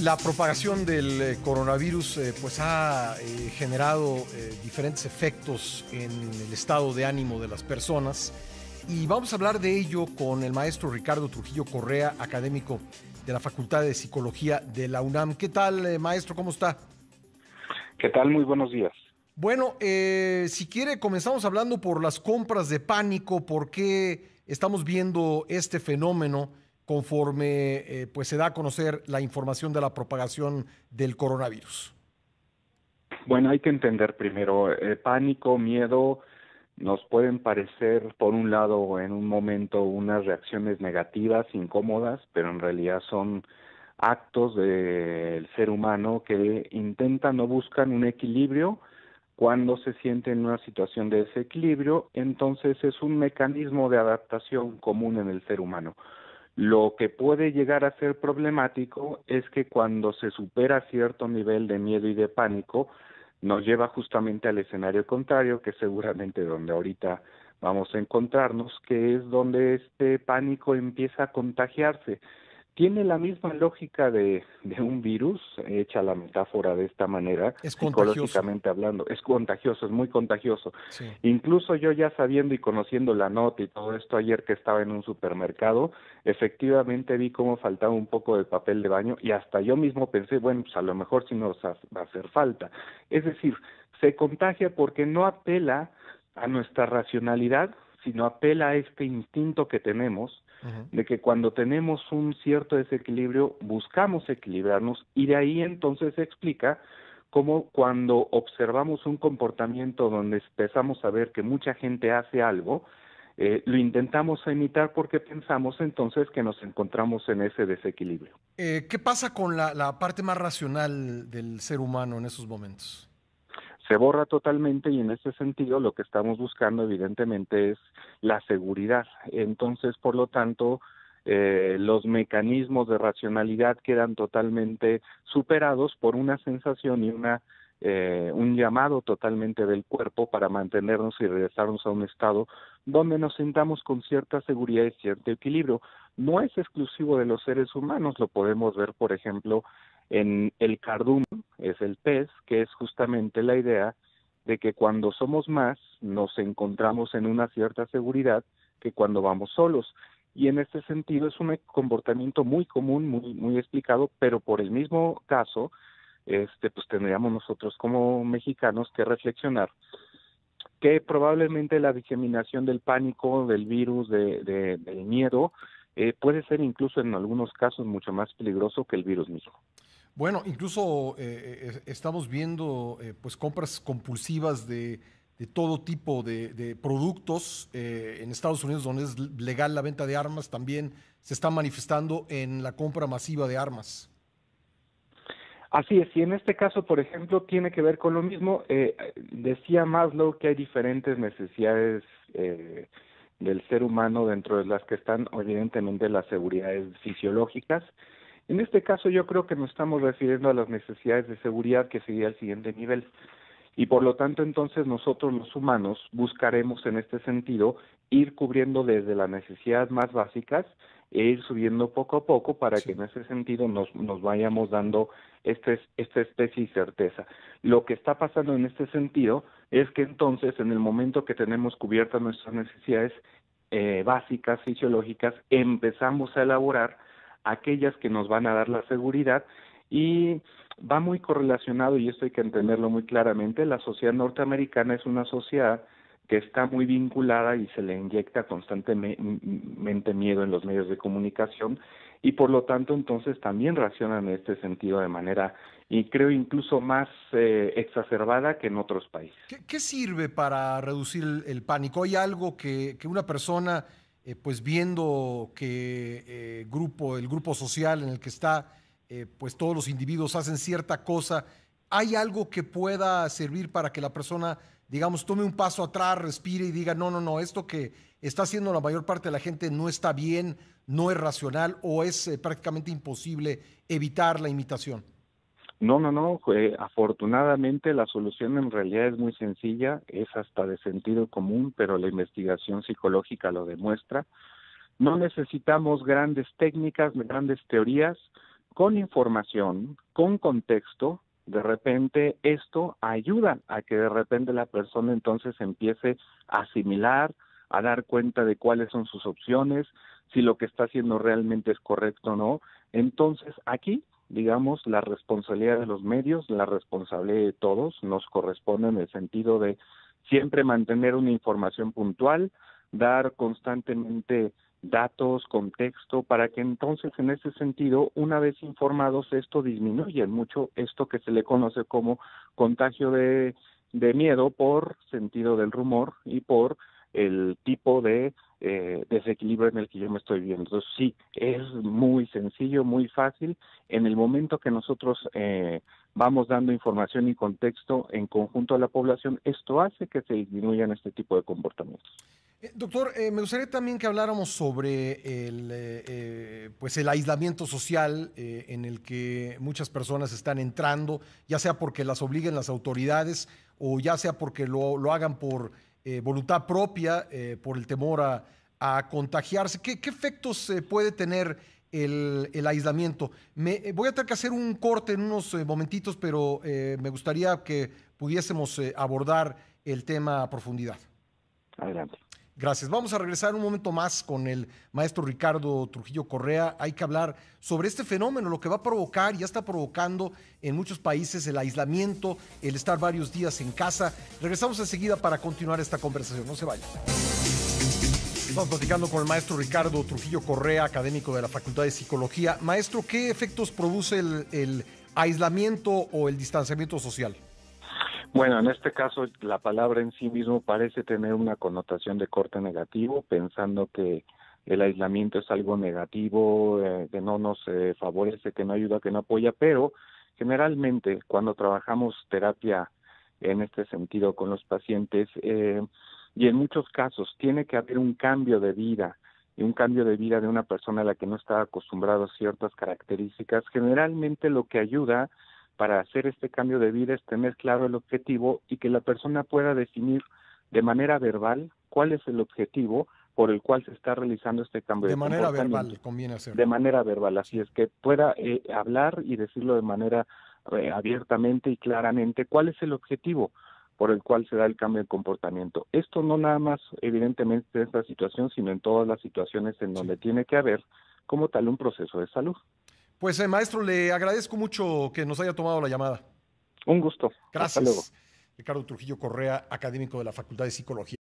La propagación del coronavirus pues ha generado diferentes efectos en el estado de ánimo de las personas y vamos a hablar de ello con el maestro Ricardo Trujillo Correa, académico de la Facultad de Psicología de la UNAM. ¿Qué tal, maestro? ¿Cómo está? ¿Qué tal? Muy buenos días. Bueno, si quiere, comenzamos hablando por las compras de pánico, por qué estamos viendo este fenómeno conforme pues se da a conocer la información de la propagación del coronavirus. Bueno, hay que entender primero, pánico, miedo, nos pueden parecer, por un lado, en un momento, unas reacciones negativas, incómodas, pero en realidad son actos del ser humano que intentan o buscan un equilibrio. Cuando se siente en una situación de desequilibrio, entonces es un mecanismo de adaptación común en el ser humano. Lo que puede llegar a ser problemático es que cuando se supera cierto nivel de miedo y de pánico, nos lleva justamente al escenario contrario, que es seguramente donde ahorita vamos a encontrarnos, que es donde este pánico empieza a contagiarse. Tiene la misma lógica de un virus, hecha la metáfora de esta manera, Es contagioso. psicológicamente hablando. Es contagioso, es muy contagioso. Sí. Incluso yo ya sabiendo y conociendo la nota y todo esto ayer que estaba en un supermercado, efectivamente vi cómo faltaba un poco de papel de baño y hasta yo mismo pensé, bueno, pues a lo mejor sí nos va a hacer falta. Es decir, se contagia porque no apela a nuestra racionalidad, sino apela a este instinto que tenemos Ujú. de que cuando tenemos un cierto desequilibrio buscamos equilibrarnos y de ahí entonces se explica cómo cuando observamos un comportamiento donde empezamos a ver que mucha gente hace algo, lo intentamos imitar porque pensamos entonces que nos encontramos en ese desequilibrio. ¿Qué pasa con la parte más racional del ser humano en esos momentos? Se borra totalmente y en ese sentido lo que estamos buscando evidentemente es la seguridad. Entonces, por lo tanto, los mecanismos de racionalidad quedan totalmente superados por una sensación y un llamado totalmente del cuerpo para mantenernos y regresarnos a un estado donde nos sintamos con cierta seguridad y cierto equilibrio. No es exclusivo de los seres humanos, lo podemos ver, por ejemplo, en el cardumen, es el pez, que es justamente la idea de que cuando somos más nos encontramos en una cierta seguridad que cuando vamos solos. Y en este sentido es un comportamiento muy común, muy explicado, pero por el mismo caso, pues tendríamos nosotros como mexicanos que reflexionar que probablemente la diseminación del pánico, del virus, del miedo, puede ser incluso en algunos casos mucho más peligroso que el virus mismo. Bueno, incluso estamos viendo pues compras compulsivas de todo tipo de productos en Estados Unidos, donde es legal la venta de armas, también se está manifestando en la compra masiva de armas. Así es, y en este caso, por ejemplo, tiene que ver con lo mismo. Decía Maslow que hay diferentes necesidades del ser humano, dentro de las que están evidentemente las seguridades fisiológicas. En este caso yo creo que nos estamos refiriendo a las necesidades de seguridad, que sería el siguiente nivel. Y por lo tanto, entonces nosotros los humanos buscaremos en este sentido ir cubriendo desde las necesidades más básicas e ir subiendo poco a poco para que Sí. en ese sentido nos vayamos dando esta especie y certeza. Lo que está pasando en este sentido es que entonces en el momento que tenemos cubiertas nuestras necesidades básicas, fisiológicas, empezamos a elaborar aquellas que nos van a dar la seguridad y va muy correlacionado, y esto hay que entenderlo muy claramente. La sociedad norteamericana es una sociedad que está muy vinculada y se le inyecta constantemente miedo en los medios de comunicación y por lo tanto entonces también reaccionan en este sentido de manera, y creo incluso más exacerbada que en otros países. ¿Qué sirve para reducir el pánico? ¿Hay algo que una persona, pues viendo que el grupo social en el que está, pues todos los individuos hacen cierta cosa, hay algo que pueda servir para que la persona, digamos, tome un paso atrás, respire y diga, no, no, no, esto que está haciendo la mayor parte de la gente no está bien, no es racional o es prácticamente imposible evitar la imitación? No, no, no. Afortunadamente la solución en realidad es muy sencilla, es hasta de sentido común, pero la investigación psicológica lo demuestra. No necesitamos grandes técnicas, grandes teorías. con información, con contexto, de repente esto ayuda a que de repente la persona entonces empiece a asimilar, a dar cuenta de cuáles son sus opciones, si lo que está haciendo realmente es correcto o no. Entonces aquí, digamos, la responsabilidad de los medios, la responsabilidad de todos nos corresponde en el sentido de siempre mantener una información puntual, dar constantemente datos, contexto, para que entonces en ese sentido, una vez informados, esto disminuye mucho esto que se le conoce como contagio de miedo por sentido del rumor y por el tipo de desequilibrio en el que yo me estoy viendo. Entonces sí, es muy sencillo, muy fácil. En el momento que nosotros vamos dando información y contexto en conjunto a la población, esto hace que se disminuyan este tipo de comportamientos. Doctor, me gustaría también que habláramos sobre pues el aislamiento social en el que muchas personas están entrando, ya sea porque las obliguen las autoridades o ya sea porque lo hagan por voluntad propia, por el temor a contagiarse. ¿Qué efectos puede tener el aislamiento? Voy a tener que hacer un corte en unos momentitos, pero me gustaría que pudiésemos abordar el tema a profundidad. Adelante. Gracias. Vamos a regresar un momento más con el maestro Ricardo Trujillo Correa. Hay que hablar sobre este fenómeno, lo que va a provocar, ya está provocando en muchos países el aislamiento, el estar varios días en casa. Regresamos enseguida para continuar esta conversación. No se vayan. Estamos platicando con el maestro Ricardo Trujillo Correa, académico de la Facultad de Psicología. Maestro, ¿qué efectos produce el aislamiento o el distanciamiento social? Bueno, en este caso la palabra en sí mismo parece tener una connotación de corte negativo, pensando que el aislamiento es algo negativo, que no nos favorece, que no ayuda, que no apoya, pero generalmente cuando trabajamos terapia en este sentido con los pacientes, y en muchos casos tiene que haber un cambio de vida, y un cambio de vida de una persona a la que no está acostumbrado a ciertas características, generalmente lo que ayuda para hacer este cambio de vida es tener claro el objetivo y que la persona pueda definir de manera verbal cuál es el objetivo por el cual se está realizando este cambio de manera comportamiento. verbal, conviene hacerlo. De manera verbal, así es, que pueda hablar y decirlo de manera abiertamente y claramente cuál es el objetivo por el cual se da el cambio de comportamiento. Esto no nada más, evidentemente, de esta situación, sino en todas las situaciones en donde tiene que haber como tal un proceso de salud. Pues, maestro, le agradezco mucho que nos haya tomado la llamada. Un gusto. Gracias. Hasta luego. Ricardo Trujillo Correa, académico de la Facultad de Psicología.